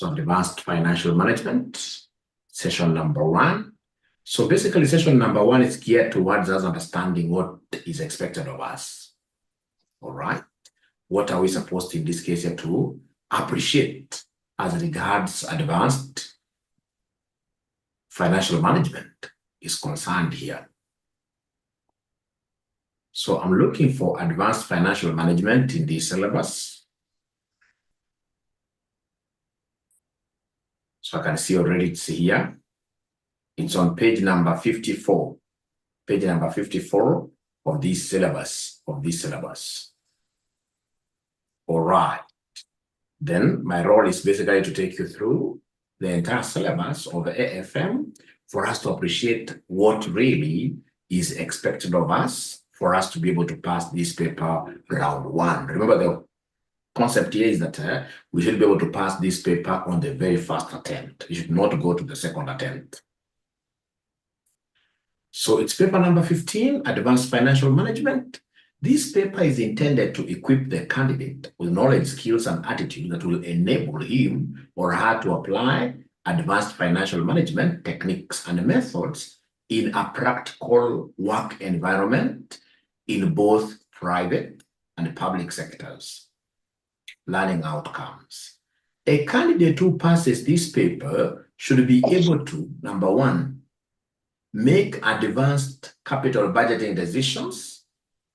So advanced financial management, session number 1. So basically session number 1 is geared towards us understanding what is expected of us. All right. What are we supposed to, in this case, to appreciate as regards advanced financial management is concerned here. So I'm looking for advanced financial management in the syllabus. So I can see already it's here. It's on page number 54. Page number 54 of this syllabus. All right. Then my role is basically to take you through the entire syllabus of the AFM for us to appreciate what really is expected of us for us to be able to pass this paper round 1. Remember, the concept here is that we should be able to pass this paper on the very first attempt. You should not go to the second attempt. So it's paper number 15, Advanced Financial Management. This paper is intended to equip the candidate with knowledge, skills, and attitude that will enable him or her to apply advanced financial management techniques and methods in a practical work environment in both private and public sectors. Learning outcomes. A candidate who passes this paper should be able to, number 1, make advanced capital budgeting decisions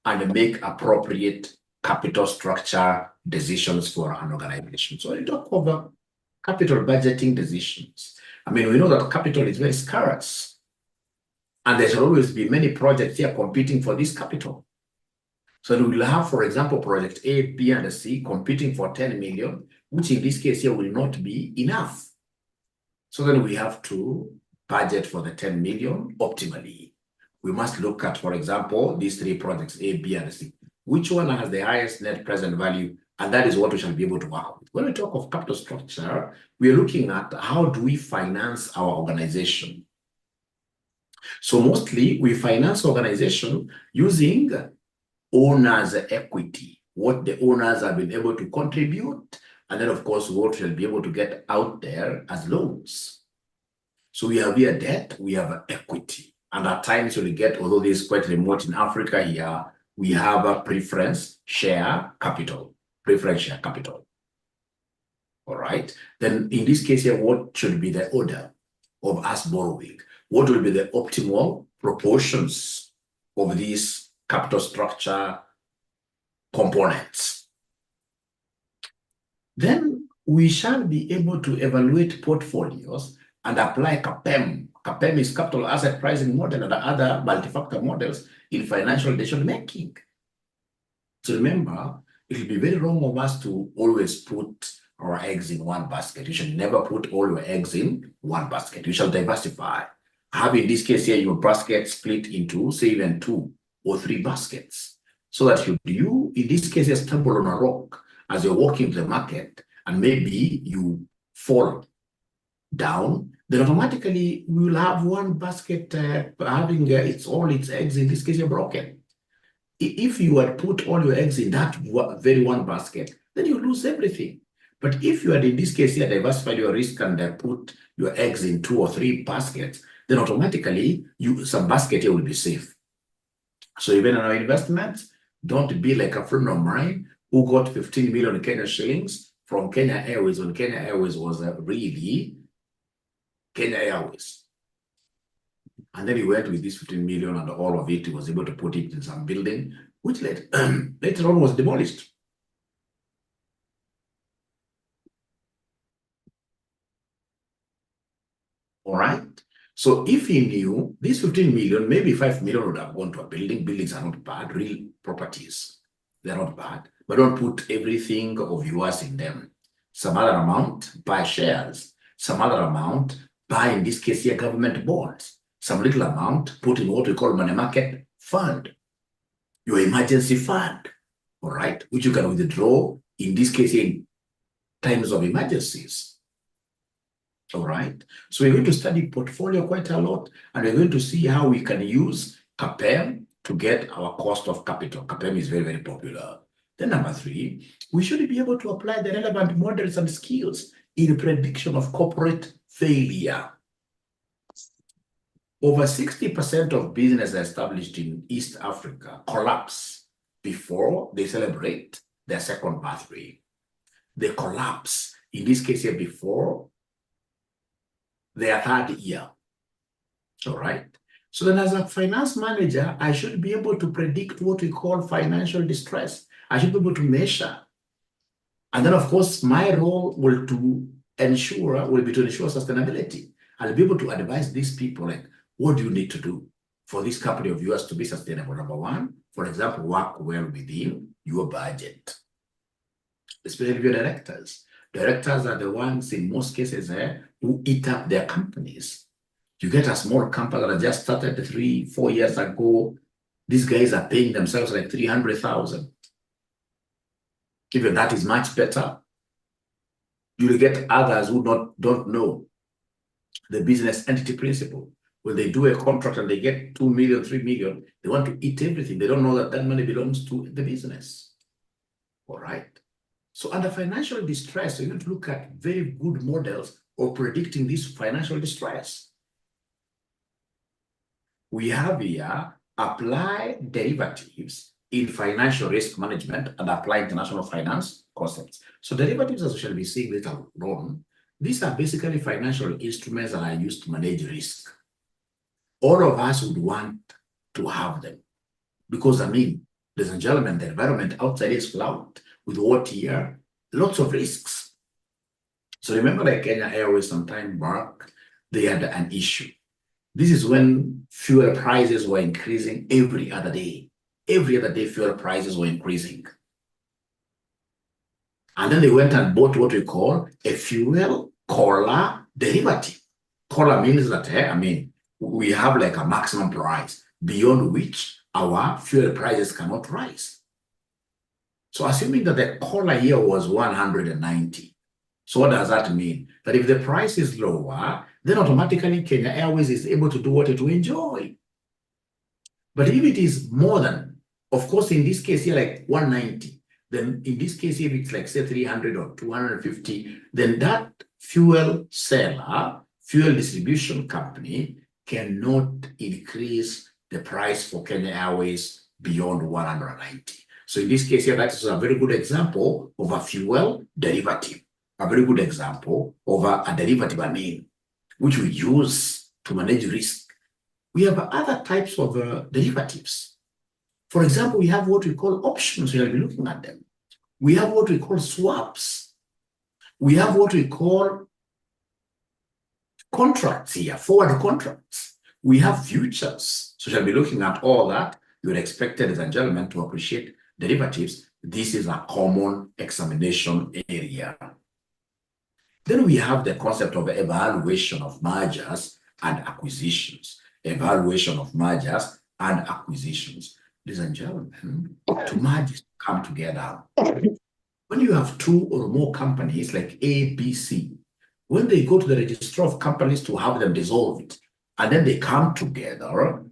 and make appropriate capital structure decisions for an organization. So you talk about capital budgeting decisions. I mean, we know that capital is very scarce, and there shall always be many projects here competing for this capital. So we will have, for example, project A, B, and C competing for 10 million, which in this case here will not be enough. So then we have to budget for the 10 million optimally. We must look at, for example, these 3 projects, A, B, and C. Which one has the highest net present value? And that is what we shall be able to work with. When we talk of capital structure, we are looking at how do we finance our organization. So mostly we finance organization using owner's equity, what the owners have been able to contribute, and then of course what shall be able to get out there as loans. So we have here debt, we have equity, and at times we get, although this is quite remote in Africa here, we have a preference share capital. All right. Then in this case here, what should be the order of us borrowing? What will be the optimal proportions of these capital structure components? Then we shall be able to evaluate portfolios and apply CAPM. CAPM is capital asset pricing model and other multi-factor models in financial decision making. So remember, it will be very wrong of us to always put our eggs in one basket. You should never put all your eggs in one basket. You shall diversify. Have in this case here your basket split into, say, even 2 or 3 baskets, so that you in this case stumble on a rock as you're walking to the market and maybe you fall down, then automatically we will have one basket having all its eggs, in this case you're broken. If you had put all your eggs in that very one basket, then you lose everything. But if you had in this case here diversified your risk and put your eggs in 2 or 3 baskets, then automatically some basket here will be safe. So even in our investments, don't be like a friend of mine who got 15 million Kenya shillings from Kenya Airways when Kenya Airways was really Kenya Airways. And then he went with this 15 million and all of it, he was able to put it in some building, which later on was demolished. All right. So if he knew this 15 million, maybe 5 million would have gone to a building. Buildings are not bad, real properties. They're not bad, but don't put everything of yours in them. Some other amount, buy shares. Some other amount, buy, in this case here, government bonds. Some little amount, put in what we call money market fund, your emergency fund, all right, which you can withdraw, in this case, in times of emergencies. All right. So we're going to study portfolio quite a lot, and we're going to see how we can use CAPM to get our cost of capital. CAPM is very, very popular. Then number 3, we should be able to apply the relevant models and skills in prediction of corporate failure. Over 60% of businesses established in East Africa collapse before they celebrate their second birthday. They collapse, in this case here, before their third year. All right. So then as a finance manager, I should be able to predict what we call financial distress. I should be able to measure. And then, of course, my role will be to ensure sustainability. I'll be able to advise these people, like, what do you need to do for this company of yours to be sustainable? Number one, for example, work well within your budget. Especially your directors. Directors are the ones, in most cases, who eat up their companies. You get a small company that just started 3-4 years ago. These guys are paying themselves like 300,000. Even that is much better. You will get others who don't know the business entity principle. When they do a contract and they get 2 million, 3 million, they want to eat everything. They don't know that that money belongs to the business. All right. So under financial distress, you're going to look at very good models of predicting this financial distress. We have here apply derivatives in financial risk management and apply international finance concepts. So derivatives, as we shall be seeing later on, these are basically financial instruments that are used to manage risk. All of us would want to have them because, I mean, ladies and gentlemen, the environment outside is cloud with what here, lots of risks. So remember, like Kenya Airways some time back, they had an issue. This is when fuel prices were increasing every other day. Every other day, fuel prices were increasing. And then they went and bought what we call a fuel collar derivative. Collar means that, I mean, we have like a maximum price beyond which our fuel prices cannot rise. So assuming that the collar here was 190. So what does that mean? That if the price is lower, then automatically Kenya Airways is able to do what it will enjoy. But if it is more than, of course, in this case here, like 190, then in this case, if it's like say 300 or 250, then that fuel seller, fuel distribution company cannot increase the price for Kenya Airways beyond 190. So in this case here, that is a very good example of a fuel derivative. A very good example of a derivative, I mean, which we use to manage risk. We have other types of derivatives. For example, we have what we call options. We'll be looking at them. We have what we call swaps. We have what we call contracts here, forward contracts. We have futures. So we'll be looking at all that. You're expected, ladies and gentlemen, to appreciate derivatives. This is a common examination area. Then we have the concept of evaluation of mergers and acquisitions. Evaluation of mergers and acquisitions. Ladies and gentlemen, to merge, come together. When you have two or more companies like A, B, C, when they go to the registrar of companies to have them dissolved, and then they come together,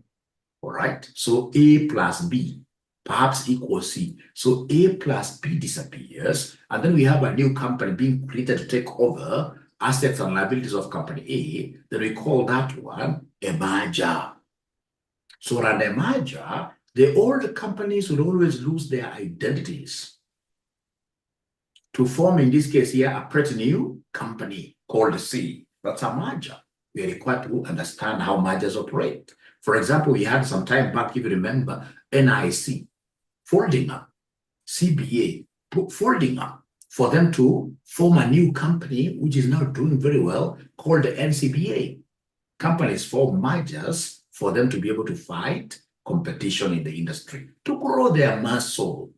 all right? So A plus B perhaps equals C. So A plus B disappears, and then we have a new company being created to take over assets and liabilities of company A. Then we call that one a merger. So around a merger, the old companies will always lose their identities to form, in this case here, a pretty new company called C. That's a merger. We are required to understand how mergers operate. For example, we had some time back, if you remember, NIC folding up, CPA folding up for them to form a new company, which is now doing very well, called the NCBA. Companies form mergers for them to be able to fight competition in the industry, to grow their muscle,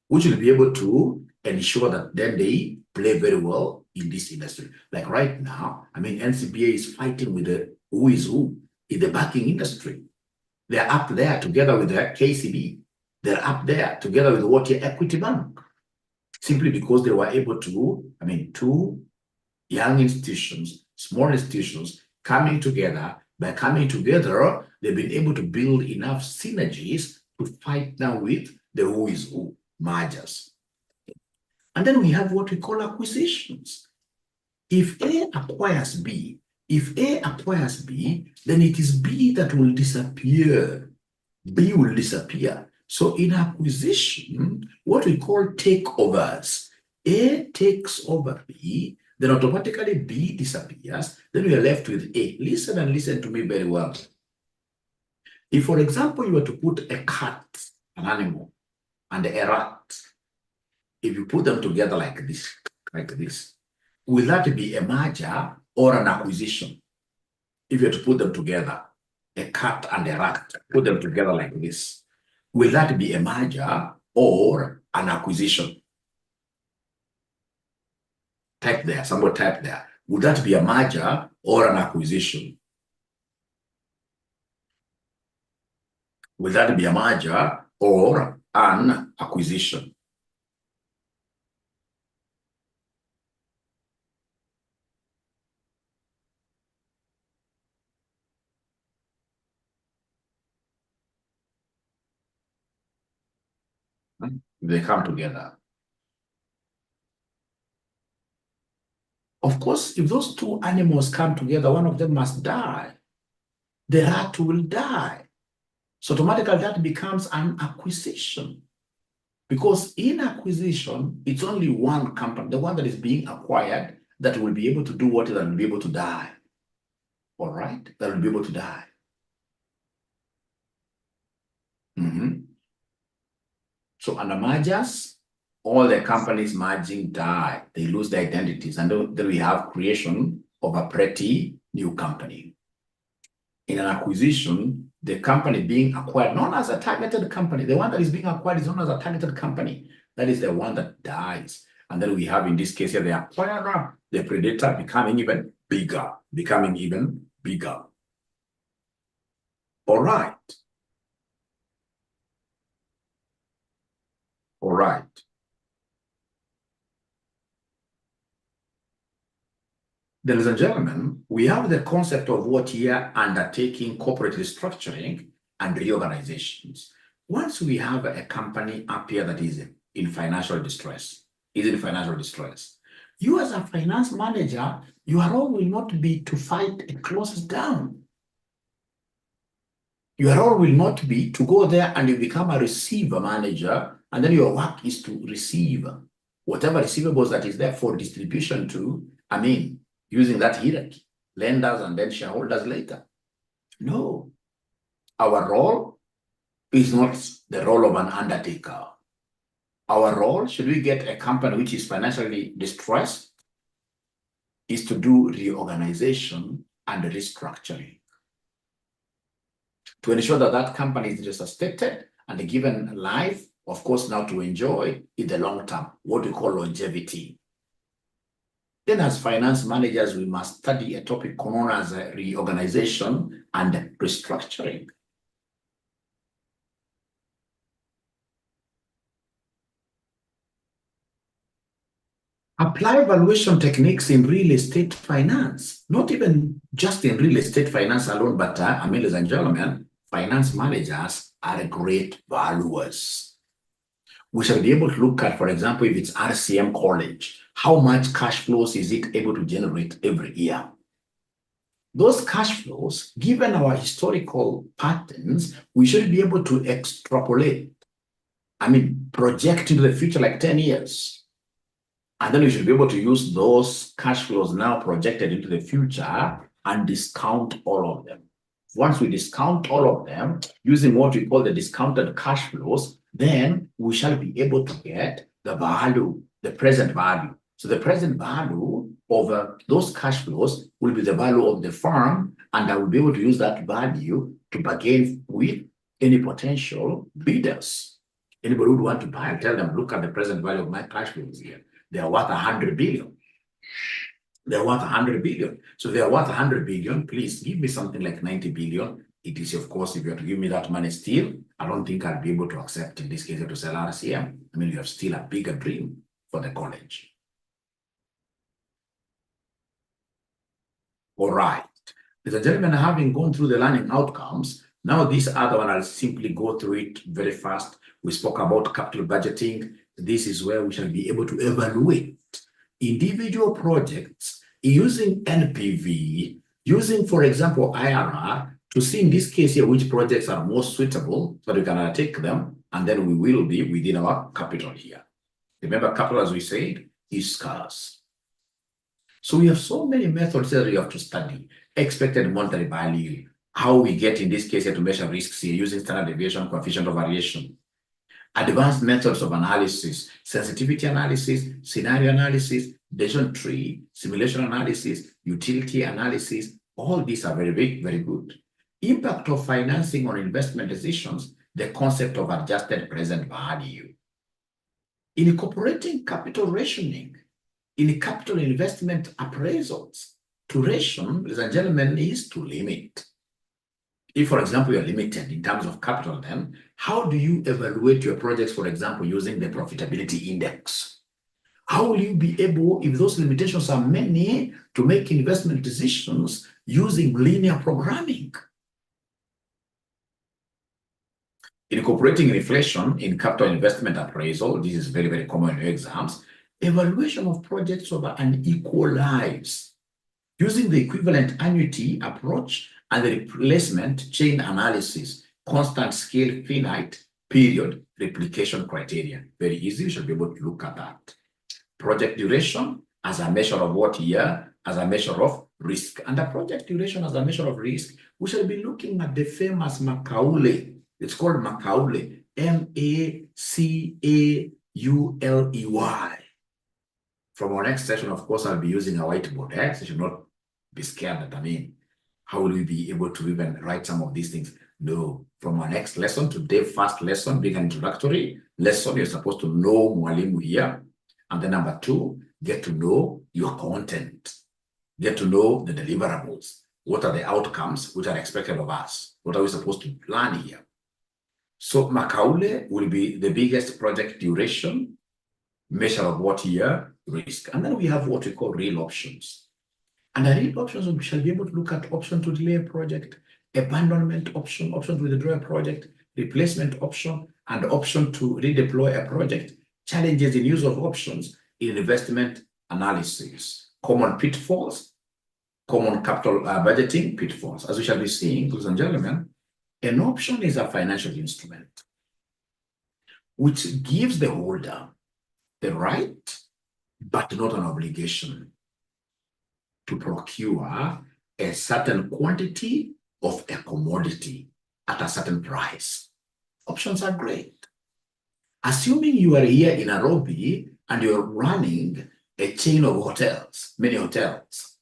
which will be able to ensure that then they play very well in this industry. Like right now, I mean, NCBA is fighting with the who is who in the banking industry. They're up there together with the KCB. They're up there together with what your Equity Bank, simply because they were able to, I mean, two young institutions, small institutions coming together. By coming together, they've been able to build enough synergies to fight now with the who is who mergers. And then we have what we call acquisitions. If A acquires B, then it is B that will disappear. B will disappear. So in acquisition, what we call takeovers, A takes over B, then automatically B disappears, then we are left with A. Listen and listen to me very well. If, for example, you were to put a cat, an animal, and a rat, if you put them together like this, will that be a merger or an acquisition? If you were to put them together, a cat and a rat, put them together like this, will that be a merger or an acquisition? Type there, somebody type there. Would that be a merger or an acquisition? Will that be a merger or an acquisition? They come together. Of course, if those two animals come together, one of them must die. The rat will die. So automatically that becomes an acquisition. Because in acquisition, it's only one company, the one that is being acquired, that will be able to do what? That will be able to die. All right? That will be able to die. So under mergers, all the companies merging die. They lose their identities. And then we have creation of a pretty new company. In an acquisition, the company being acquired, known as a targeted company, the one that is being acquired is known as a targeted company. That is the one that dies. And then we have, in this case here, the acquirer, the predator becoming even bigger. All right. All right. Ladies and gentlemen, we have the concept of what here undertaking corporate restructuring and reorganizations. Once we have a company up here that is in financial distress, you as a finance manager, your role will not be to fight it closes down. Your role will not be to go there and you become a receiver manager, and then your work is to receive whatever receivables that is there for distribution to, using that hierarchy, lenders and then shareholders later. No. Our role is not the role of an undertaker. Our role, should we get a company which is financially distressed, is to do reorganization and restructuring to ensure that that company is resuscitated and given life, of course, now to enjoy in the long term, what we call longevity. Then as finance managers, we must study a topic known as reorganization and restructuring. Apply valuation techniques in real estate finance, not even just in real estate finance alone, but ladies and gentlemen, finance managers are great valuers. We shall be able to look at, for example, if it's RCM College, how much cash flows is it able to generate every year? Those cash flows, given our historical patterns, we should be able to extrapolate, project into the future like 10 years. And then we should be able to use those cash flows now projected into the future and discount all of them. Once we discount all of them using what we call the discounted cash flows, then we shall be able to get the value, the present value. So the present value of those cash flows will be the value of the firm, and I will be able to use that value to bargain with any potential bidders. Anybody would want to buy, and tell them, look at the present value of my cash flows here. They are worth 100 billion. They're worth 100 billion. So they are worth 100 billion. Please give me something like 90 billion. It is, of course, if you have to give me that money still, I don't think I'll be able to accept in this case to sell RCM. You have still a bigger dream for the college. All right. Ladies and gentlemen, having gone through the learning outcomes, now this other one, I'll simply go through it very fast. We spoke about capital budgeting. This is where we shall be able to evaluate individual projects using NPV, using, for example, IRR to see in this case here which projects are most suitable so that we can undertake them, and then we will be within our capital here. Remember, capital, as we said, is scarce. So we have so many methods that we have to study. Expected monetary value, how we get in this case here to measure risks here using standard deviation, coefficient of variation. Advanced methods of analysis, sensitivity analysis, scenario analysis, decision tree, simulation analysis, utility analysis, all these are very big, very good. Impact of financing on investment decisions, the concept of adjusted present value. In incorporating capital rationing, in capital investment appraisals, to ration, ladies and gentlemen, is to limit. If, for example, you're limited in terms of capital, then how do you evaluate your projects, for example, using the profitability index? How will you be able, if those limitations are many, to make investment decisions using linear programming? Incorporating inflation in capital investment appraisal, this is very, very common in your exams. Evaluation of projects over an equal lives, using the equivalent annuity approach and the replacement chain analysis, constant scale finite period replication criteria. Very easy, you should be able to look at that. Project duration as a measure of what year? As a measure of risk. And the project duration as a measure of risk, we shall be looking at the famous Macaulay. It's called Macaulay, M-A-C-A-U-L-E-Y. From our next session, of course, I'll be using a whiteboard. So you should not be scared that, how will we be able to even write some of these things? No. From our next lesson, today, first lesson, being an introductory lesson, you're supposed to know Mwalimu here. And then number 2, get to know your content. Get to know the deliverables. What are the outcomes which are expected of us? What are we supposed to plan here? So Macaulay will be the biggest project duration, measure of what year? Risk. And then we have what we call real options. And the real options, we shall be able to look at option to delay a project, abandonment option, option to withdraw a project, replacement option, and option to redeploy a project, challenges in use of options in investment analysis, common pitfalls, common capital budgeting pitfalls. As we shall be seeing, ladies and gentlemen, an option is a financial instrument which gives the holder the right, but not an obligation, to procure a certain quantity of a commodity at a certain price. Options are great. Assuming you are here in Nairobi and you're running a chain of hotels, many hotels,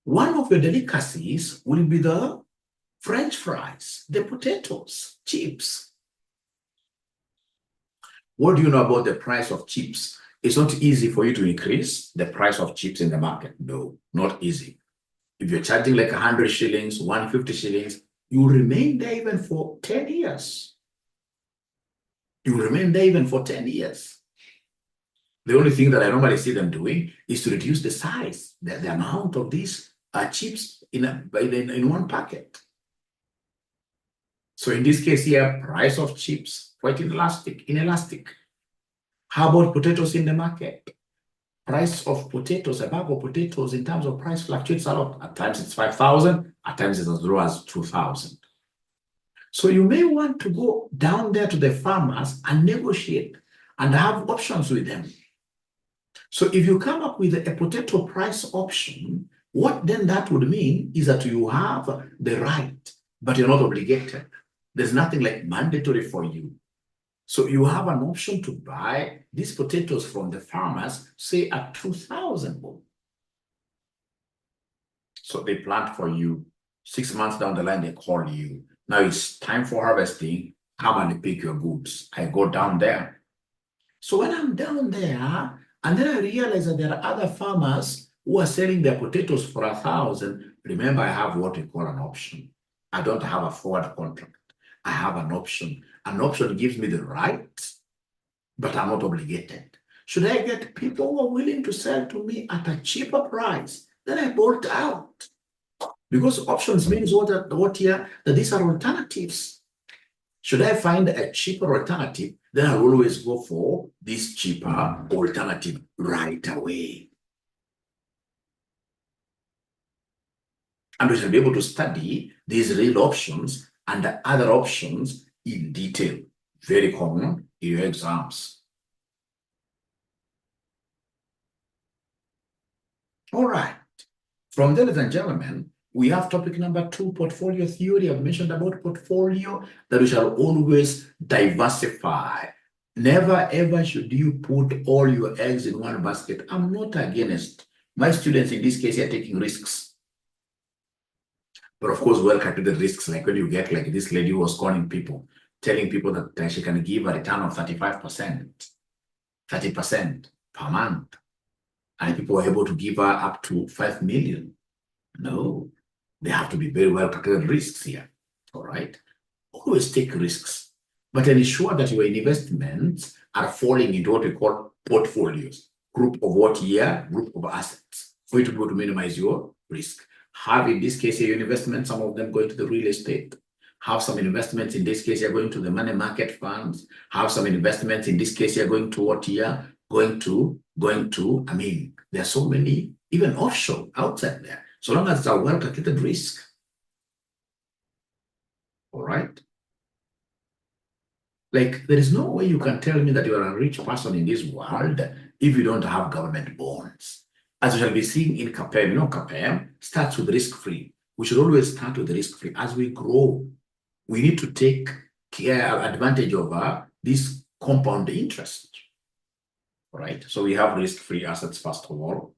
one of your delicacies will be the French fries, the potatoes, chips. What do you know about the price of chips? It's not easy for you to increase the price of chips in the market. No, not easy. If you're charging like 100 shillings, 150 shillings, you remain there even for 10 years. You remain there even for 10 years. The only thing that I normally see them doing is to reduce the size, the amount of these chips in one packet. So in this case here, price of chips, quite inelastic. How about potatoes in the market? Price of potatoes, a bag of potatoes in terms of price fluctuates a lot. At times it's 5,000, at times it's as low as 2,000. So you may want to go down there to the farmers and negotiate and have options with them. So if you come up with a potato price option, what then that would mean is that you have the right, but you're not obligated. There's nothing like mandatory for you. So you have an option to buy these potatoes from the farmers, say at 2,000. So they plant for you. 6 months down the line, they call you. Now it's time for harvesting. Come and pick your goods. I go down there. So when I'm down there, and then I realize that there are other farmers who are selling their potatoes for 1,000. Remember, I have what we call an option. I don't have a forward contract. I have an option. An option gives me the right, but I'm not obligated. Should I get people who are willing to sell to me at a cheaper price, then I bolt out. Because options means what here? That these are alternatives. Should I find a cheaper alternative, then I'll always go for this cheaper alternative right away. And we shall be able to study these real options and the other options in detail. Very common in your exams. All right. From there, ladies and gentlemen, we have topic number 2, portfolio theory. I've mentioned about portfolio, that we shall always diversify. Never ever should you put all your eggs in one basket. I'm not against my students in this case are taking risks. But of course, well calculated risks, like when you get like this lady who was calling people, telling people that she can give a return of 35%, 30% per month. And people were able to give her up to 5 million. No, they have to be very well calculated risks here. All right. Always take risks, but ensure that your investments are falling into what we call portfolios. Group of what year? Group of assets for you to be able to minimize your risk. Have in this case your investments, some of them going to the real estate. Have some investments in this case you're going to the money market funds. Have some investments in this case you're going to what year? Going to, I mean, there are so many, even offshore outside there. So long as it's a well-calculated risk. All right. Like, there is no way you can tell me that you are a rich person in this world if you don't have government bonds. As we shall be seeing in CPA, CPA starts with risk-free. We should always start with risk-free. As we grow, we need to take advantage of this compound interest. All right. So we have risk-free assets, first of all.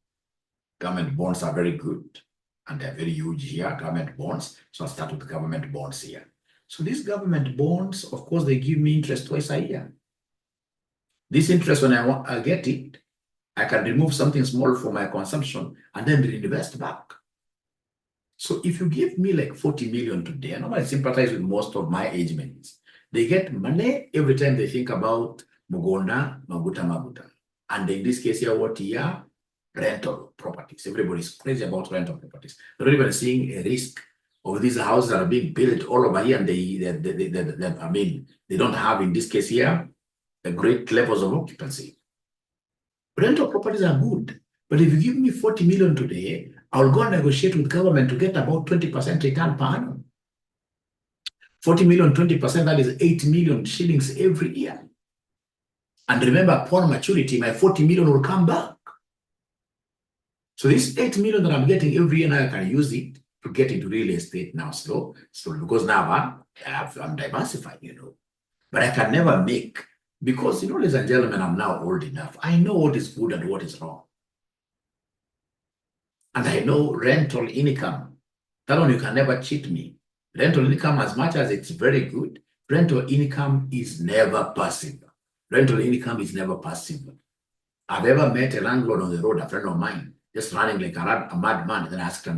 Government bonds are very good, and they're very huge here, government bonds. So I'll start with government bonds here. So these government bonds, of course, they give me interest twice a year. This interest, when I get it, I can remove something small for my consumption and then reinvest back. So if you give me like 40 million today, I normally sympathize with most of my age mates. They get money every time they think about Mugonda, Maguta. And in this case here, what year? Rental properties. Everybody's crazy about rental properties. They're not even seeing a risk of these houses that are being built all over here, and I mean, they don't have in this case here a great levels of occupancy. Rental properties are good, but if you give me 40 million today, I'll go and negotiate with government to get about 20% return per annum. 40 million, 20%, that is 8 million shillings every year. And remember, upon maturity, my 40 million will come back. So this 8 million that I'm getting every year, now I can use it to get into real estate now slow because now I'm diversified, But I can never make, because, ladies and gentlemen, I'm now old enough. I know what is good and what is wrong. And I know rental income. That one, you can never cheat me. Rental income, as much as it's very good, rental income is never passive. Rental income is never passive. I've ever met a landlord on the road, a friend of mine, just running like a madman. And then I asked him,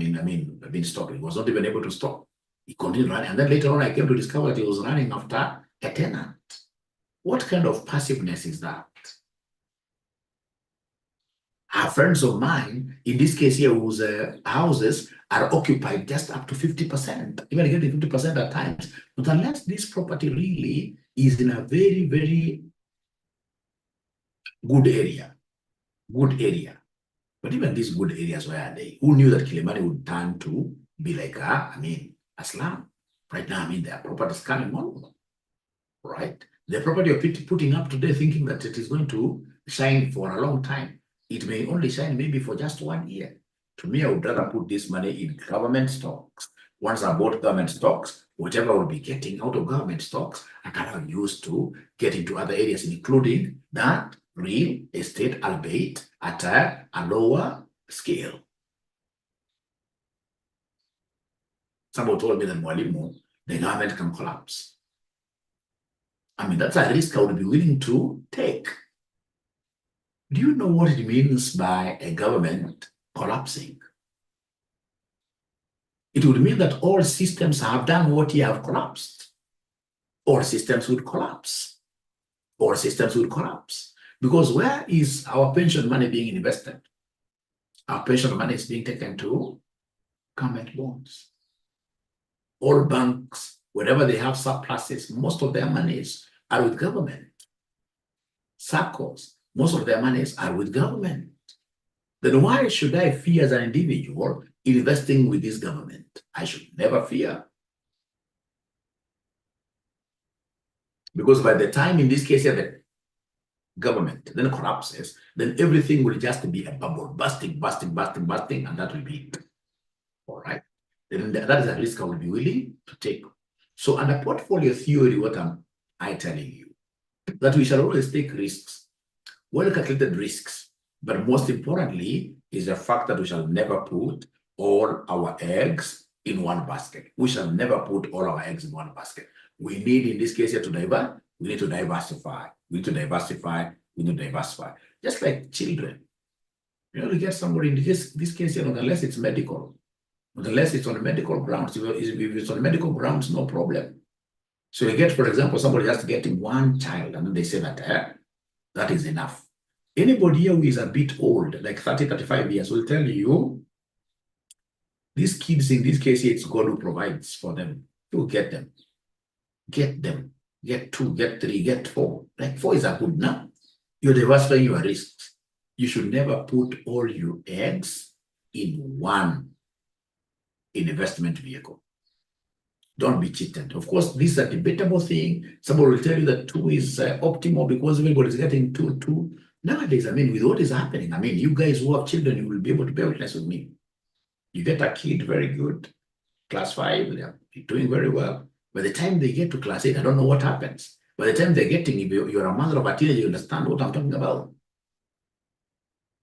I've been stopped. He was not even able to stop. He continued running. And then later on, I came to discover that he was running after a tenant. What kind of passiveness is that? Our friends of mine, in this case here, whose houses are occupied just up to 50%, even getting 50% at times. But unless this property really is in a very, very good area. But even these good areas, where are they? Who knew that Kilimani would turn to be like a slum? Right now, there are properties coming on, right? The property you're putting up today, thinking that it is going to shine for a long time. It may only shine maybe for just 1 year. To me, I would rather put this money in government stocks. Once I bought government stocks, whatever I will be getting out of government stocks, I can have used to get into other areas, including that real estate, albeit at a lower scale. Someone told me that Mwalimu, the government can collapse. That's a risk I would be willing to take. Do you know what it means by a government collapsing? It would mean that all systems have done what you have collapsed. All systems would collapse. All systems would collapse. Because where is our pension money being invested? Our pension money is being taken to government bonds. All banks, wherever they have surpluses, most of their monies are with government. SACCOs, most of their monies are with government. Then why should I fear as an individual investing with this government, I should never fear. Because by the time, in this case, the government then collapses, then everything will just be a bubble, busting, and that will be it. All right. Then that is a risk I will be willing to take. So under portfolio theory, what am I telling you? That we shall always take risks, well-calculated risks. But most importantly is the fact that we shall never put all our eggs in one basket. We shall never put all our eggs in one basket. We need, in this case, to diversify. We need to diversify. We need to diversify. We need to diversify. Just like children. You know, to get somebody in this case, unless it's medical, unless it's on medical grounds. If it's on medical grounds, no problem. So you get, for example, somebody just getting one child, and then they say that that is enough. Anybody here who is a bit old, like 30, 35 years, will tell you, these kids, in this case, it's God who provides for them. You get them. Get them. Get 2, get 3, get 4. Like 4 is a good number. You're diversifying your risks. You should never put all your eggs in one investment vehicle. Don't be cheated. Of course, this is a debatable thing. Somebody will tell you that 2 is optimal because everybody's getting 2. Nowadays, I mean, with what is happening, I mean, you guys who have children, you will be able to bear witness with me. You get a kid, very good, class 5, they're doing very well. By the time they get to class 8, I don't know what happens. By the time they're getting, if you're a mother of a teenager, you understand what I'm talking about.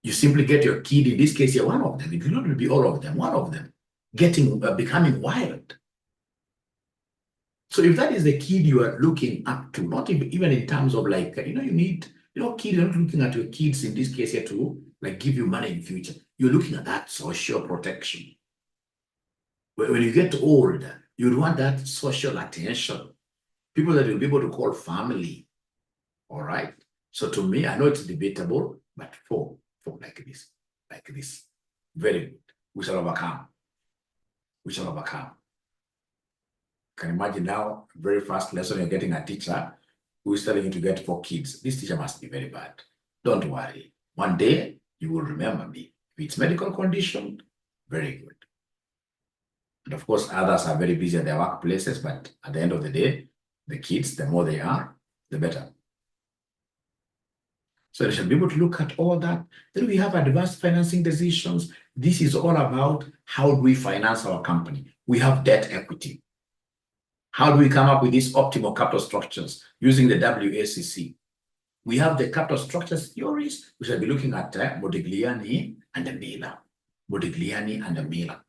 You simply get your kid, in this case, you're one of them. It will not be all of them, one of them, becoming wild. So if that is the kid you are looking up to, not even in terms of like, kids, you're not looking at your kids in this case here to like give you money in future. You're looking at that social protection. When you get older, you want that social attention. People that you'll be able to call family. All right. So to me, I know it's debatable, but for like this, very good. We shall overcome. We shall overcome. Can imagine now, very first lesson, you're getting a teacher who is telling you to get 4 kids. This teacher must be very bad. Don't worry. One day, you will remember me. If it's medical condition, very good. And of course, others are very busy at their workplaces, but at the end of the day, the kids, the more they are, the better. So they should be able to look at all that. Then we have advanced financing decisions. This is all about how do we finance our company. We have debt equity. How do we come up with these optimal capital structures using the WACC? We have the capital structures theories. We shall be looking at Modigliani and the Miller. Modigliani and the Miller.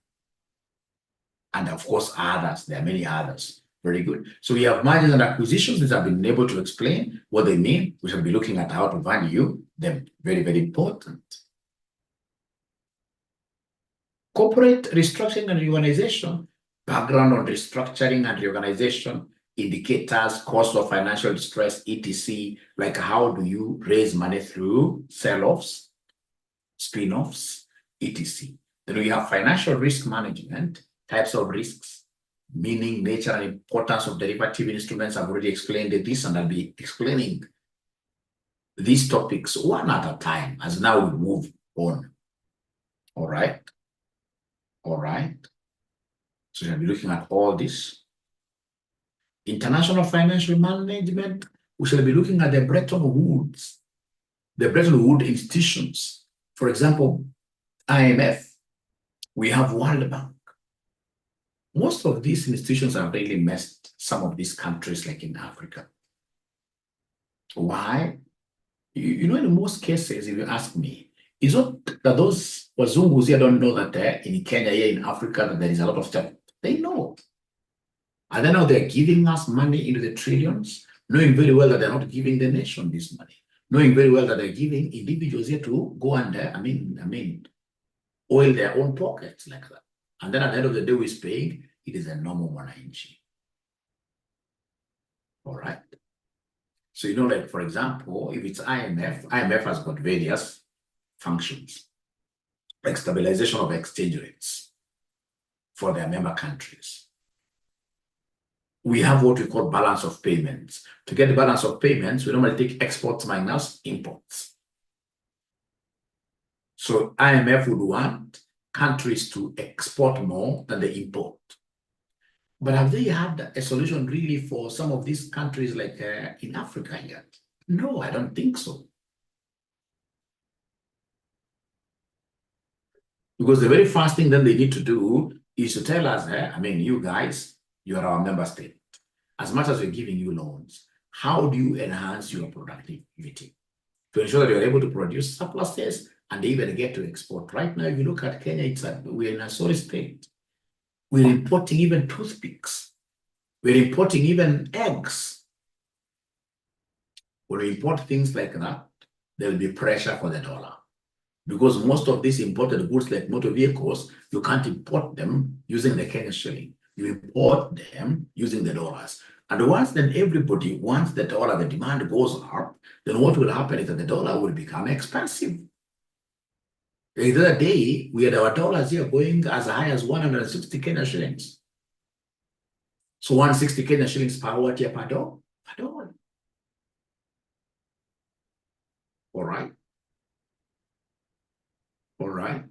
And of course, others. There are many others. Very good. So we have mergers and acquisitions that have been able to explain what they mean. We shall be looking at how to value them. Very, very important. Corporate restructuring and reorganization. Background on restructuring and reorganization, indicators, cost of financial distress, etc. Like how do you raise money through sell-offs, spin-offs, etc. Then we have financial risk management, types of risks, meaning, nature, and importance of derivative instruments. I've already explained this, and I'll be explaining these topics one at a time as now we move on. All right. All right. So we'll be looking at all this. International financial management, we shall be looking at the Bretton Woods, the Bretton Woods institutions. For example, IMF, we have World Bank. Most of these institutions have really messed some of these countries like in Africa. Why? You know, in most cases, if you ask me, it's not that those Wazungus here don't know that in Kenya, here in Africa, that there is a lot of stuff. They know. And then now they're giving us money into the trillions, knowing very well that they're not giving the nation this money, knowing very well that they're giving individuals here to go and, oil their own pockets like that. And then at the end of the day, who is paying? It is a normal mwananchi. All right. So, like, for example, if it's IMF has got various functions, like stabilization of exchange rates for their member countries. We have what we call balance of payments. To get the balance of payments, we normally take exports minus imports. So IMF would want countries to export more than they import. But have they had a solution really for some of these countries like in Africa yet? No, I don't think so. Because the very first thing that they need to do is to tell us, I mean, you guys, you are our member state. As much as we're giving you loans, how do you enhance your productivity to ensure that you're able to produce surpluses and even get to export? Right now, if you look at Kenya, we're in a sorry state. We're importing even toothpicks. We're importing even eggs. When we import things like that, there will be pressure for the dollar. Because most of these imported goods like motor vehicles, you can't import them using the Kenya shilling. You import them using the dollars. And once then everybody wants the dollar, the demand goes up, then what will happen is that the dollar will become expensive. The other day, we had our dollars here going as high as 160 Kenya shillings. So 160 Kenya shillings per what year per dollar? Per dollar. All right. All right.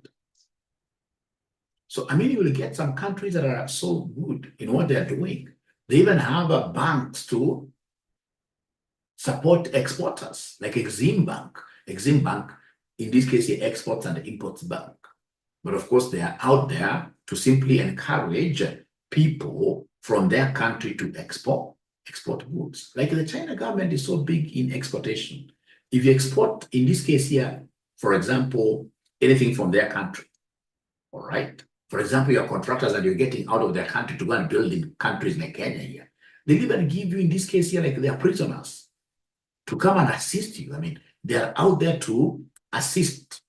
So, I mean, you will get some countries that are so good in what they're doing. They even have banks to support exporters, like Exim Bank. Exim Bank, in this case, the exports and imports bank. But of course, they are out there to simply encourage people from their country to export goods. Like the China government is so big in exportation. If you export, in this case here, for example, anything from their country, all right? For example, your contractors that you're getting out of their country to go and build in countries like Kenya here, they even give you, in this case here, like they are prisoners to come and assist you. I mean, they are out there to assist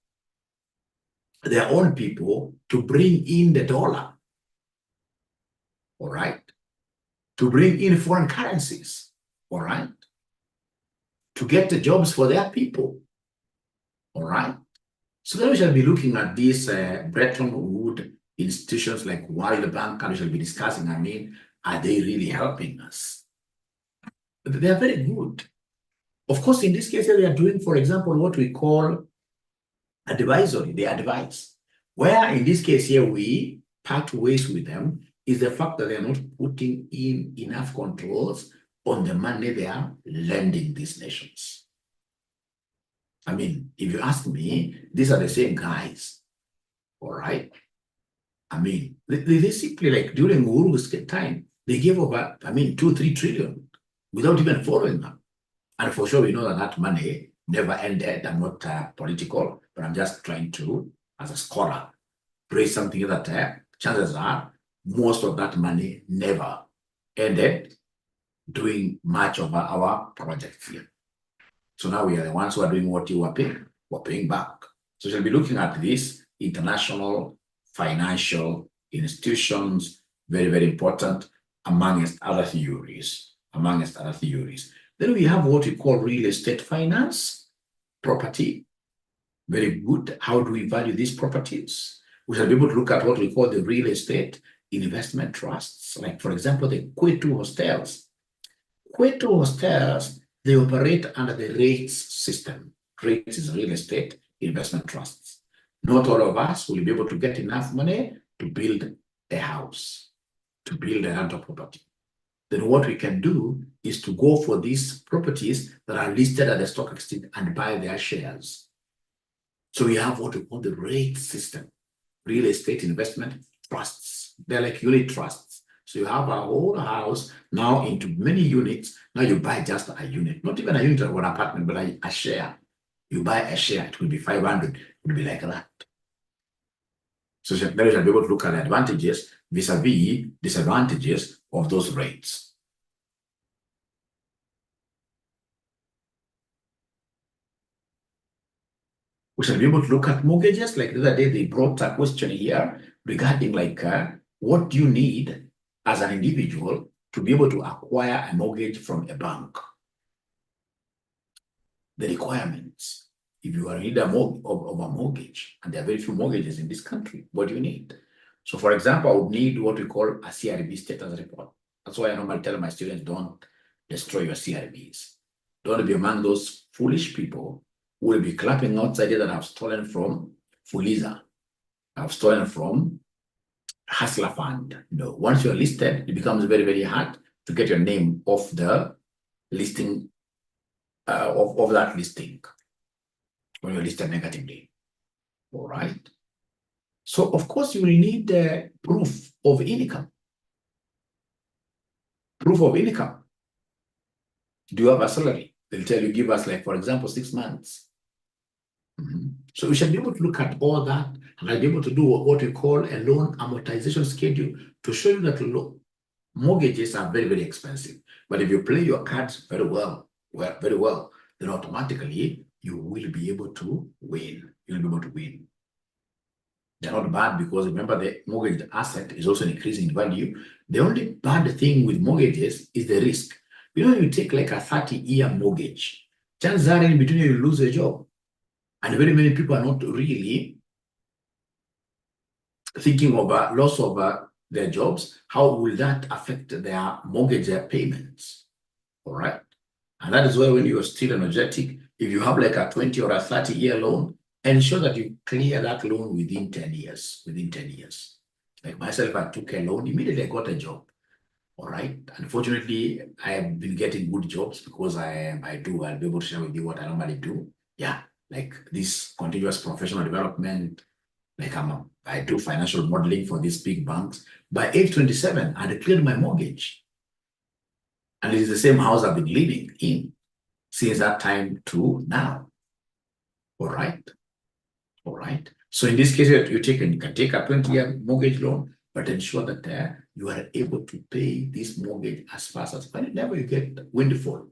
their own people to bring in the dollar, all right? To bring in foreign currencies, all right? To get the jobs for their people, all right? So then we shall be looking at these Bretton Woods institutions like World Bank, and we shall be discussing, I mean, are they really helping us? They are very good. Of course, in this case, they are doing, for example, what we call advisory. They advise. Where in this case here, we part ways with them is the fact that they are not putting in enough controls on the money they are lending these nations. I mean, if you ask me, these are the same guys, all right? I mean, they simply, like during Uhuru's time, they gave over, I mean, 2-3 trillion without even following them. And for sure, we know that that money never ended. I'm not political, but I'm just trying to, as a scholar, raise something that chances are most of that money never ended doing much of our projects here. So now we are the ones who are doing what you were paying. We're paying back. So we'll be looking at this international financial institutions, very, very important, amongst other theories, Then we have what we call real estate finance, property. Very good. How do we value these properties? We shall be able to look at what we call the real estate investment trusts. Like, for example, the Kwetu hostels. Kwetu hostels, they operate under the REITs system. REITs is real estate investment trusts. Not all of us will be able to get enough money to build a house, to build a rental property. Then what we can do is to go for these properties that are listed at the stock exchange and buy their shares. So we have what we call the REIT system, real estate investment trusts. They're like unit trusts. So you have a whole house now into many units. Now you buy just a unit, not even a unit or an apartment, but a share. You buy a share, it will be 500, it will be like that. So then we shall be able to look at the advantages vis-a-vis disadvantages of those rates. We shall be able to look at mortgages. Like the other day, they brought a question here regarding like what do you need as an individual to be able to acquire a mortgage from a bank? The requirements. If you are in need of a mortgage, and there are very few mortgages in this country, what do you need? So, for example, I would need what we call a CRB status report. That's why I normally tell my students, don't destroy your CRBs. Don't be among those foolish people who will be clapping outside that have stolen from Fuliza. I've stolen from Hustler Fund. Once you're listed, it becomes very, very hard to get your name off the listing of that listing when you're listed negatively. All right. So, of course, you will need proof of income. Proof of income. Do you have a salary? They'll tell you, give us, like, for example, 6 months. So we should be able to look at all that, and I'll be able to do what we call a loan amortization schedule to show you that mortgages are very, very expensive. But if you play your cards very well, then automatically you will be able to win. You'll be able to win. They're not bad because remember the mortgage asset is also increasing in value. The only bad thing with mortgages is the risk. You take like a 30-year mortgage, chances are in between you lose a job. And very many people are not really thinking of loss of their jobs. How will that affect their mortgage payments? All right. And that is why when you are still energetic, if you have like a 20 or a 30-year loan, ensure that you clear that loan within 10 years. Within 10 years. Like myself, I took a loan, immediately I got a job. All right. Unfortunately, I have been getting good jobs because I'll be able to share with you what I normally do. Yeah, like this continuous professional development, like I do financial modeling for these big banks. By age 27, I had cleared my mortgage. And it is the same house I've been living in since that time to now. All right. All right. So in this case, you can take a 20-year mortgage loan, but ensure that you are able to pay this mortgage as fast as possible. Whenever you get windfall.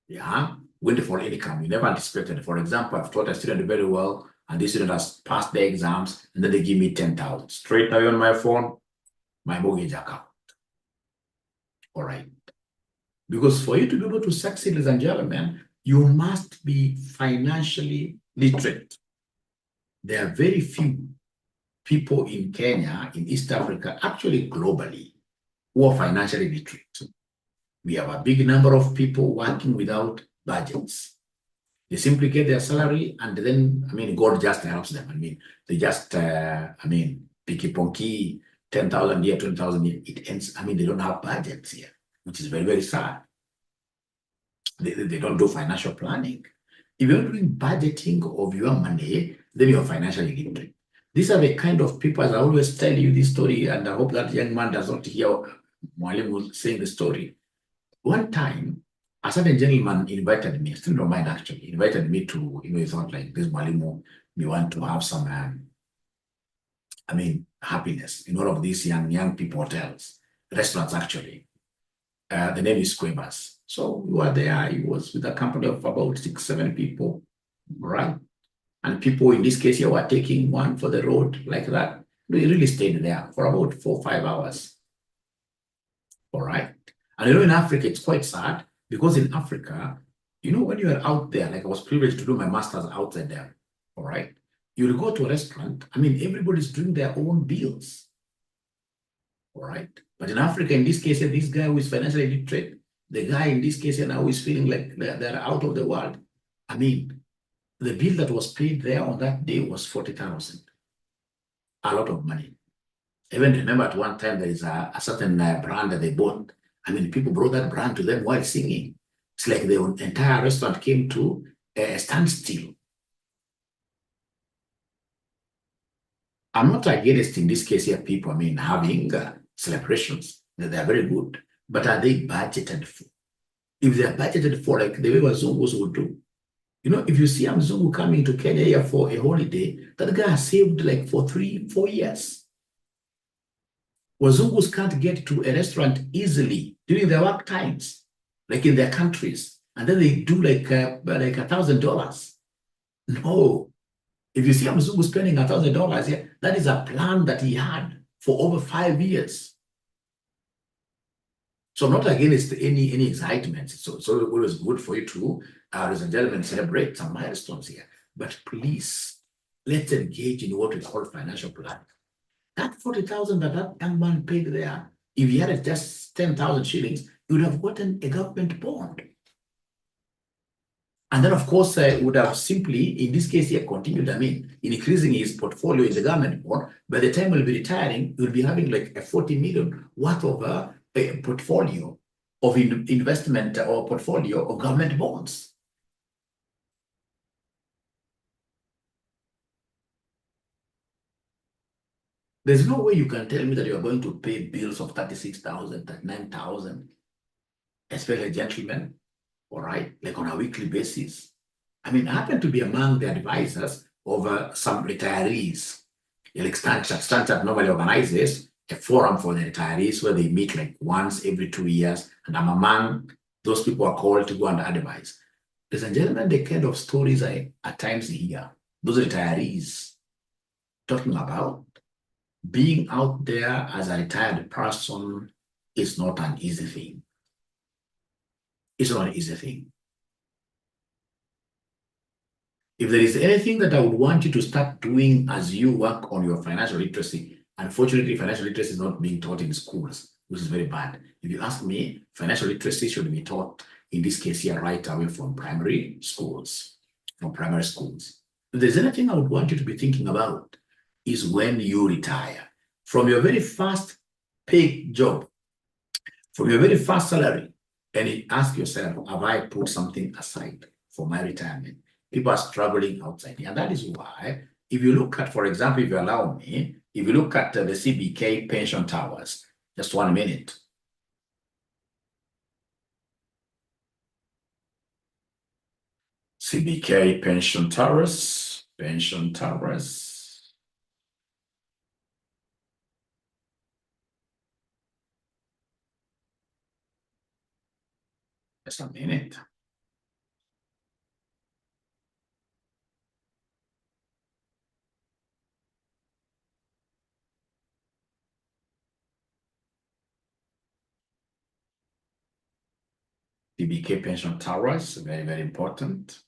Yeah, windfall income you never anticipated. For example, I've taught a student very well, and this student has passed the exams, and then they give me 10,000 straight away on my phone, my mortgage account. All right. Because for you to be able to succeed, ladies and gentlemen, you must be financially literate. There are very few people in Kenya, in East Africa, actually globally, who are financially literate. We have a big number of people working without budgets. They simply get their salary, and then, God just helps them. They just, picky ponky, 10,000 here, 20,000 here. It ends, they don't have budgets here, which is very, very sad. They don't do financial planning. If you're doing budgeting of your money, then you're financially literate. These are the kind of people, as I always tell you this story, and I hope that young man does not hear Mwalimu saying the story. One time, a certain gentleman invited me, still don't mind actually, invited me to, he thought like this Mwalimu, we want to have some, happiness in all of these young people hotels, restaurants actually. The name is Squabers. So we were there, he was with a company of about 6, 7 people, right? And people in this case here were taking one for the road like that. We really stayed there for about 4 or 5 hours. All right. And in Africa, it's quite sad because in Africa, when you are out there, like I was privileged to do my master's outside there, all right, you'll go to a restaurant, everybody's doing their own bills, all right? But in Africa, in this case, this guy who is financially literate, the guy in this case now is feeling like they're out of the world. The bill that was paid there on that day was 40,000, a lot of money. I even remember at one time there is a certain brand that they bought. People brought that brand to them while singing. It's like the entire restaurant came to a standstill. I'm not against, in this case here, people, having celebrations. They're very good. But are they budgeted for? If they're budgeted for, like the way Wazungus would do, if you see a Mzungu coming to Kenya here for a holiday, that guy has saved like for 3, 4 years. Wazungus can't get to a restaurant easily during their work times, like in their countries, and then they do like $1,000. No, if you see a Mzungu spending $1,000 here, that is a plan that he had for over 5 years. So I'm not against any excitement. So it's always good for you to, ladies and gentlemen, celebrate some milestones here. But please, let's engage in what we call financial planning. That 40,000 that young man paid there, if he had just 10,000 shillings, he would have gotten a government bond. And then, of course, would have simply, in this case here, continued, in increasing his portfolio in the government bond. By the time we'll be retiring, we'll be having like a 40 million worth of a portfolio of investment or portfolio of government bonds. There's no way you can tell me that you're going to pay bills of 36,000, 39,000, especially gentlemen, all right, like on a weekly basis. I happen to be among the advisors of some retirees. Like Standard normally organizes a forum for the retirees where they meet like once every 2 years, and I'm among those people who are called to go and advise. Ladies and gentlemen, the kind of stories I at times hear, those retirees talking about being out there as a retired person is not an easy thing. It's not an easy thing. If there is anything that I would want you to start doing as you work on your financial literacy, unfortunately, financial literacy is not being taught in schools, which is very bad. If you ask me, financial literacy should be taught, in this case here, right away from primary schools. If there's anything I would want you to be thinking about is when you retire, from your very first paid job, from your very first salary, and you ask yourself, have I put something aside for my retirement? People are struggling outside here. And that is why, if you look at, for example, if you allow me, if you look at the CBK pension towers, just 1 minute. CBK pension towers. Just a minute. CBK pension towers, very, very important.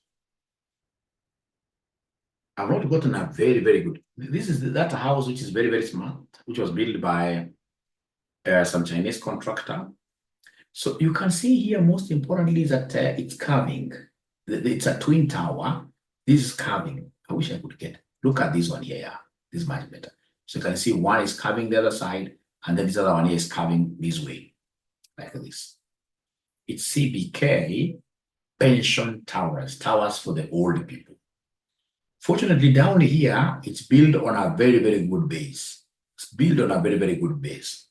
I've not gotten a very, very good. This is that house which is very, very smart, which was built by some Chinese contractor. So you can see here, most importantly, that it's carving. It's a twin tower. This is carving. I wish I could get. Look at this one here. Yeah. This is much better. So you can see one is carving the other side, and then this other one here is carving this way, like this. It's CBK pension towers for the old people. Fortunately, down here, it's built on a very, very good base. It's built on a very, very good base.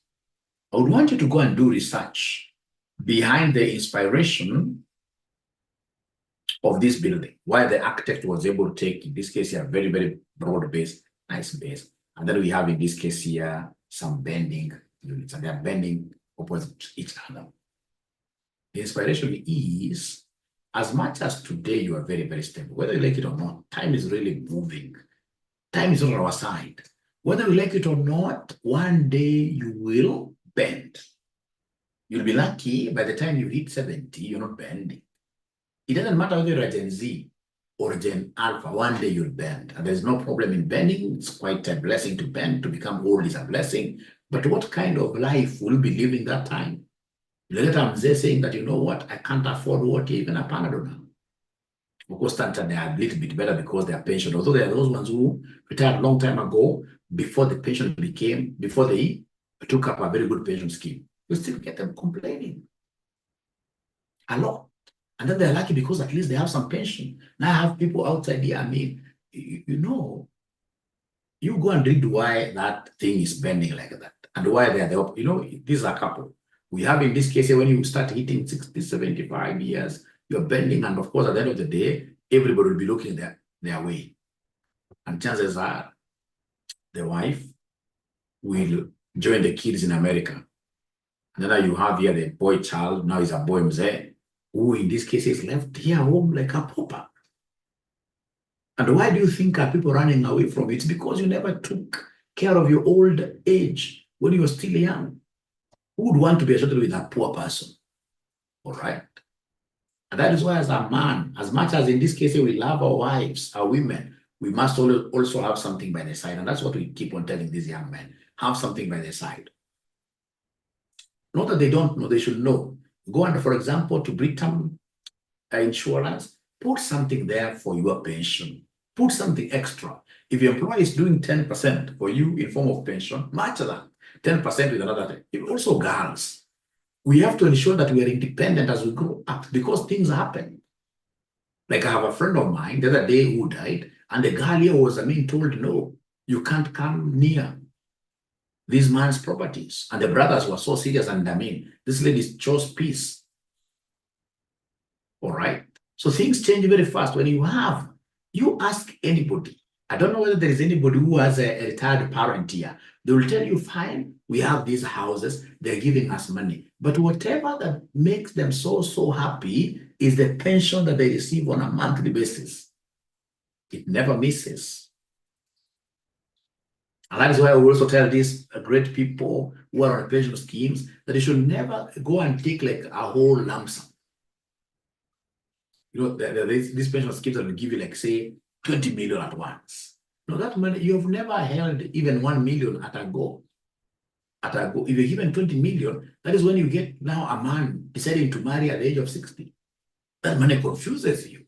I would want you to go and do research behind the inspiration of this building, why the architect was able to take, in this case here, very, very broad base, nice base. And then we have, in this case here, some bending units, and they are bending opposite each other. The inspiration is, as much as today you are very, very stable, whether you like it or not, time is really moving. Time is on our side. Whether you like it or not, one day you will bend. You'll be lucky by the time you hit 70, you're not bending. It doesn't matter whether you're a Gen Z or Gen Alpha, one day you'll bend. And there's no problem in bending. It's quite a blessing to bend. To become old is a blessing. But what kind of life will you be living that time? Later I'm there saying that, you know what, I can't afford what even a Panadol now. Of course, Standard, they are a little bit better because they are pensioned. Although they are those ones who retired a long time ago, before the pension before they took up a very good pension scheme. You still get them complaining a lot. And then they're lucky because at least they have some pension. Now I have people outside here, you know, you go and read why that thing is bending like that and why they are this is a couple. We have, in this case, when you start hitting 60, 75 years, you're bending. And of course, at the end of the day, everybody will be looking their way. And chances are the wife will join the kids in America. And then you have here the boy child, now he's a boy mzee, who in this case is left here home like a pauper. And why do you think are people running away from it? It's because you never took care of your old age when you were still young. Who would want to be associated with a poor person? All right. And that is why, as a man, as much as in this case we love our wives, our women, we must also have something by their side. And that's what we keep on telling these young men. Have something by their side. Not that they don't know, they should know. Go under, for example, to Britam Insurance. put something there for your pension. Put something extra. If your employer is doing 10% for you in form of pension, match that 10% with another. Also, girls, we have to ensure that we are independent as we grow up because things happen. Like I have a friend of mine the other day who died, and the girl here was, told, no, you can't come near this man's properties. And the brothers were so serious, and this lady chose peace. All right. So things change very fast when you ask anybody. I don't know whether there is anybody who has a retired parent here. They will tell you, fine, we have these houses, they're giving us money. But whatever that makes them so happy is the pension that they receive on a monthly basis. It never misses. And that is why I also tell these great people who are on pension schemes that they should never go and take like a whole lump sum. These pension schemes that will give you, like, say, 20 million at once. No, that money, you have never held even 1 million at a go. If you're given 20 million, that is when you get now a man deciding to marry at the age of 60. That money confuses you.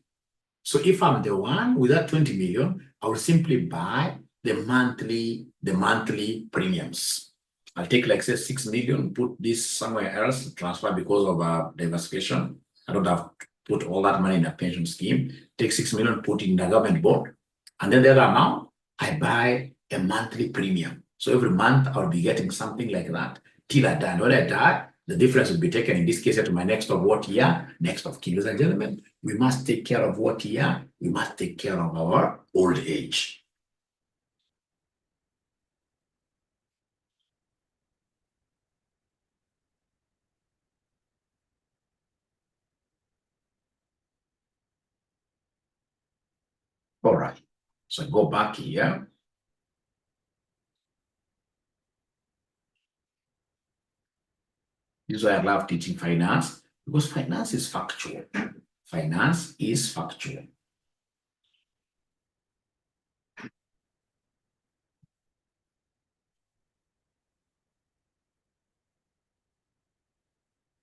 So if I'm the one with that 20 million, I will simply buy the monthly premiums. I'll take, like, say, 6 million, put this somewhere else, transfer because of diversification. I don't have to put all that money in a pension scheme. Take 6 million, put it in a government bond. And then the other amount, I buy a monthly premium. So every month I'll be getting something like that till I die. And when I die, the difference will be taken, in this case, to my next of what year? Next of kin. Ladies and gentlemen, we must take care of what year? We must take care of our old age. All right. So go back here. This is why I love teaching finance, because finance is factual. Finance is factual.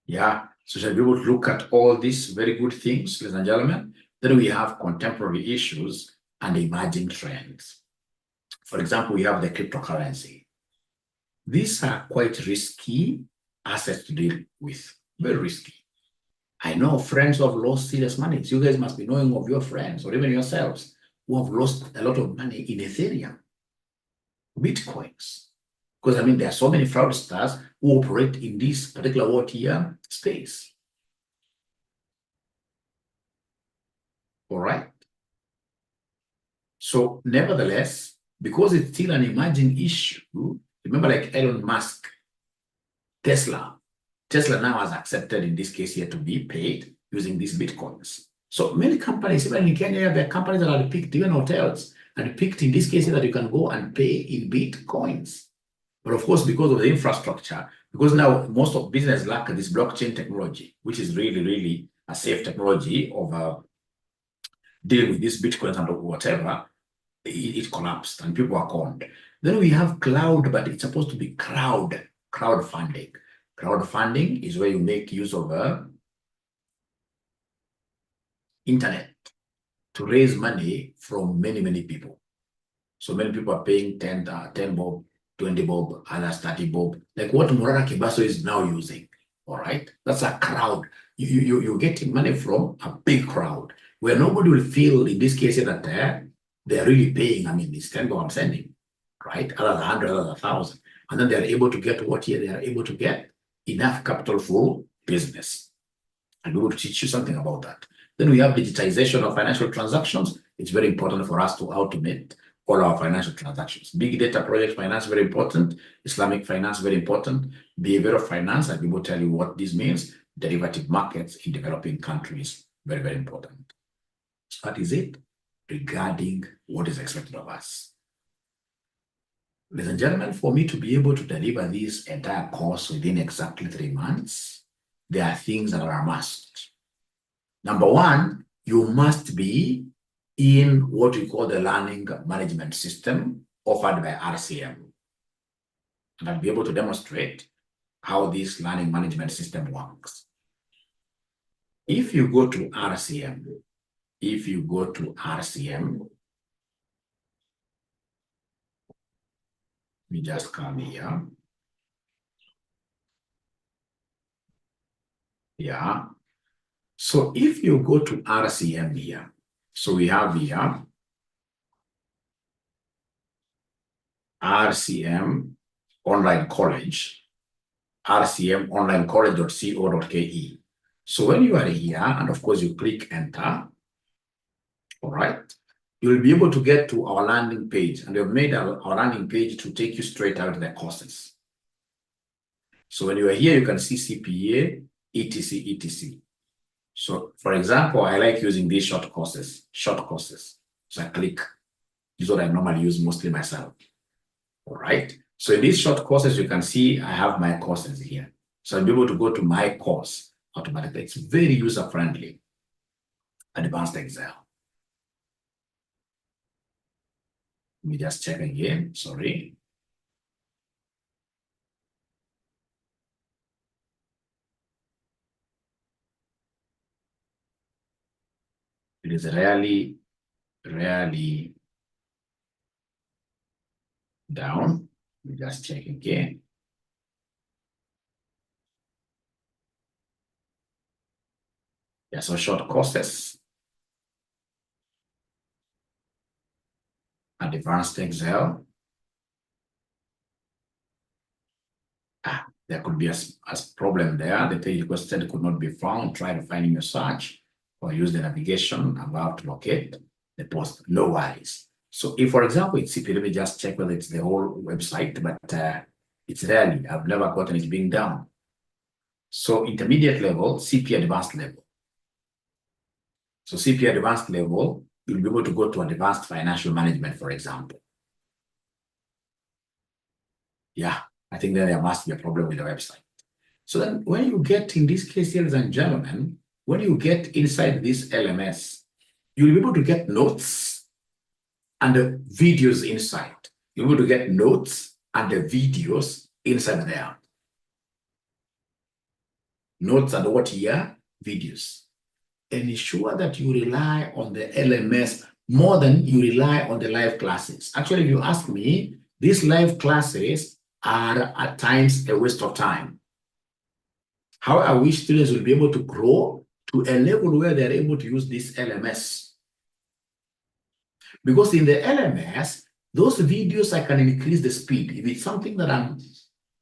Yeah, so shall be able to look at all these very good things, ladies and gentlemen. Then we have contemporary issues and emerging trends. For example, we have the cryptocurrency. These are quite risky assets to deal with, very risky. I know friends who have lost serious money. So you guys must be knowing of your friends or even yourselves who have lost a lot of money in Ethereum, Bitcoins. Because there are so many fraudsters who operate in this particular space. All right. So nevertheless, because it's still an emerging issue, remember, like Elon Musk, Tesla now has accepted, in this case here, to be paid using these Bitcoins. So many companies, even in Kenya, there are companies that are picked, even hotels, and picked, in this case here, that you can go and pay in Bitcoins. But of course, because of the infrastructure, because now most of business lack this blockchain technology, which is really, really a safe technology of dealing with these Bitcoins and whatever, it collapsed and people are conned. Then we have cloud, but it's supposed to be crowdfunding. Crowdfunding is where you make use of internet to raise money from many people. So many people are paying 10 bob, 20 bob, others 30 bob, like what Murara Kibaso is now using. All right, that's a crowd. You're getting money from a big crowd where nobody will feel, in this case, that they're really paying. It's 10 bob I'm sending, right? Others 100, others 1,000. And then they're able to get what here? They are able to get enough capital for business. And we will teach you something about that. Then we have digitization of financial transactions. It's very important for us to automate all our financial transactions. Big data project finance, very important. Islamic finance, very important. Behavioral finance, and we will tell you what this means. Derivative markets in developing countries, very, very important. So that is it regarding what is expected of us. Ladies and gentlemen, for me to be able to deliver this entire course within exactly 3 months, there are things that are a must. Number one, you must be in what we call the learning management system offered by RCM. And I'll be able to demonstrate how this learning management system works. If you go to RCM, if you go to RCM, we just come here. Yeah. So if you go to RCM here, so we have here RCM Online College, RCM Online College.co.ke. So when you are here, and of course you click enter, all right, you'll be able to get to our landing page, and we've made our landing page to take you straight out to the courses. So when you are here, you can see CPA, etc, etc. So for example, I like using these short courses. So I click, this is what I normally use mostly myself. All right. So in these short courses, you can see I have my courses here. So I'll be able to go to my course automatically. It's very user-friendly. Advanced Excel. Let me just check again. Sorry. It is rarely down. Let me just check again. Yeah, so short courses. Advanced Excel. There could be a problem there. The page requested could not be found. Try to find in your search or use the navigation above to locate the post. No worries. So if, for example, it's CPA, let me just check whether it's the whole website, but it's rarely. I've never gotten it being down. So intermediate level, CPA advanced level. So CPA advanced level, you'll be able to go to advanced financial management, for example. Yeah, I think that there must be a problem with the website. So then when you get, in this case, ladies and gentlemen, when you get inside this LMS, you'll be able to get notes and the videos inside. You'll be able to get notes and the videos inside there. Notes and what here? Videos. And ensure that you rely on the LMS more than you rely on the live classes. Actually, if you ask me, these live classes are at times a waste of time. How I wish students will be able to grow to a level where they're able to use this LMS. Because in the LMS, those videos, I can increase the speed. If it's something that I'm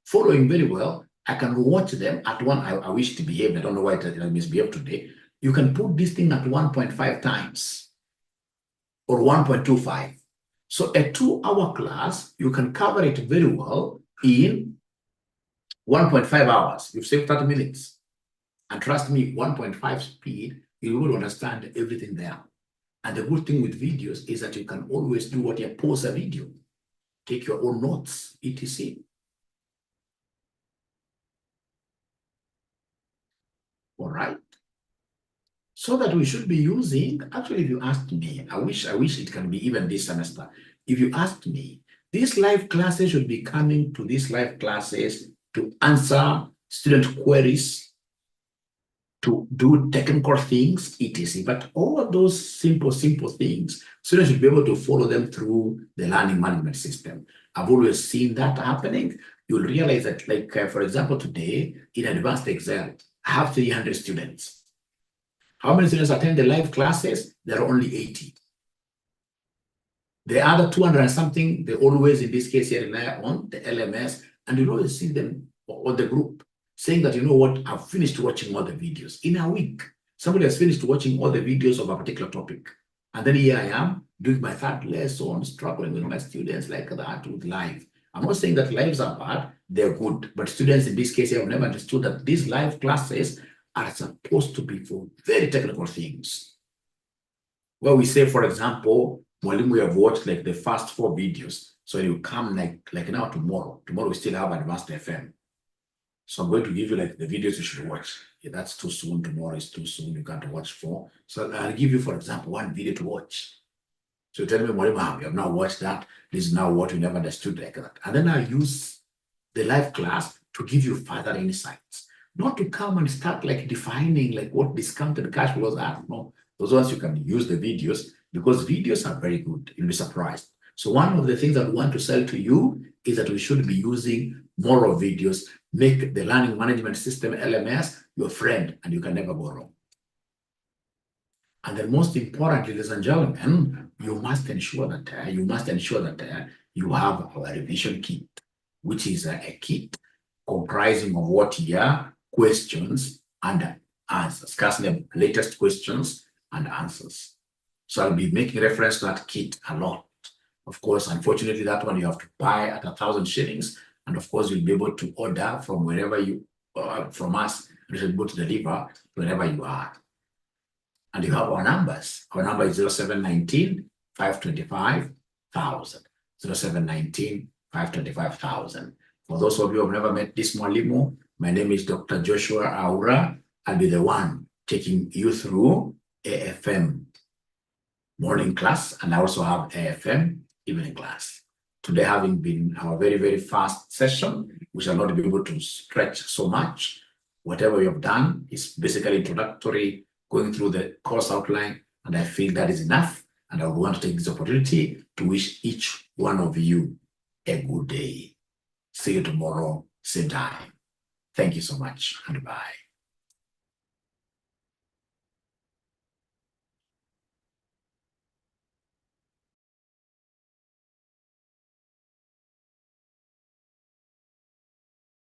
following very well, I can watch them at one. I wish to behave. I don't know why it misbehaved today. You can put this thing at 1.5 times or 1.25. So a 2-hour class, you can cover it very well in 1.5 hours. You've saved 30 minutes. And trust me, 1.5 speed, you will understand everything there. And the good thing with videos is that you can always do what you pause a video, take your own notes, etc. All right. So that we should be using, actually, if you ask me, I wish it can be even this semester. If you ask me, these live classes should be coming to these live classes to answer student queries, to do technical things, etc. But all those simple things, students should be able to follow them through the learning management system. I've always seen that happening. You'll realize that, like, for example, today in advanced Excel, I have 300 students. How many students attend the live classes? There are only 80. The other 200 and something, they always, in this case here, rely on the LMS, and you'll always see them on the group saying that, you know what, I've finished watching all the videos. In a week, somebody has finished watching all the videos of a particular topic. And then here I am doing my third lesson, struggling with my students like that with live. I'm not saying that lives are bad, they're good. But students in this case have never understood that these live classes are supposed to be for very technical things. Where we say, for example, when we have watched like the first 4 videos, so you come like now tomorrow we still have advanced FM. So I'm going to give you like the videos you should watch. Yeah, that's too soon. Tomorrow is too soon. You can't watch 4. So I'll give you, for example, 1 video to watch. So tell me, Morima, you have now watched that. This is now what you never understood like that. And then I use the live class to give you further insights. Not to come and start like defining like what discounted cash flows are. No, Those ones you can use the videos because videos are very good. You'll be surprised. So one of the things that we want to sell to you is that we should be using more of videos. Make the learning management system LMS your friend, and you can never go wrong. And then most importantly, ladies and gentlemen, you must ensure that you have our revision kit, which is a kit comprising of what here questions and answers, discussing the latest questions and answers. So I'll be making reference to that kit a lot. Of course, unfortunately, that one you have to buy at 1,000 shillings. And of course, you'll be able to order from wherever you, from us, we should be able to deliver wherever you are. And you have our numbers. Our number is 0719 525 1000. 0719 525 1000. For those of you who have never met this Mwalimu, my name is Dr. Joshua Aura. I'll be the one taking you through AFM morning class, and I also have AFM evening class. Today having been our very, very fast session, we shall not be able to stretch so much. Whatever we have done is basically introductory, going through the course outline, and I feel that is enough. And I want to take this opportunity to wish each one of you a good day. See you tomorrow, same time. Thank you so much, and bye.